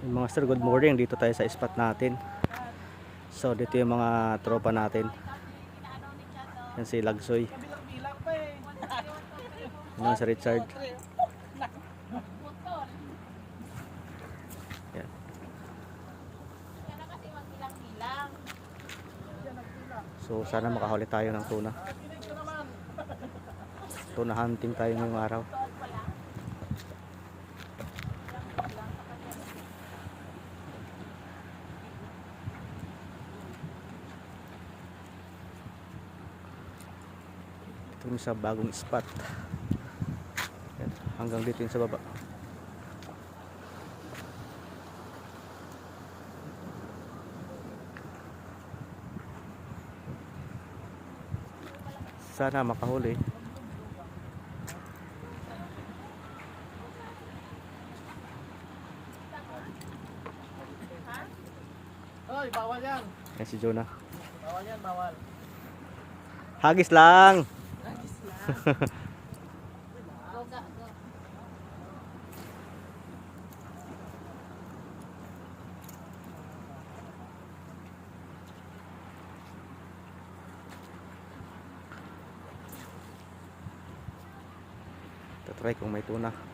Mga sir, good morning. Dito tayo sa spot natin. So dito yung mga tropa natin. Yan si Lagsoy. Yan si Richard. Yan. So sana makahuli tayo ng tuna. Tuna hunting tayo ngayong araw. Ito sa bagong spot. Yan. Hanggang dito yung sa baba. Sana makahuli. Hoy, bawal yan. Yan si Jonah. Bawal yan, bawal. Hagis lang. Hagis lang. Go, go, go. Tatry kung may tuna.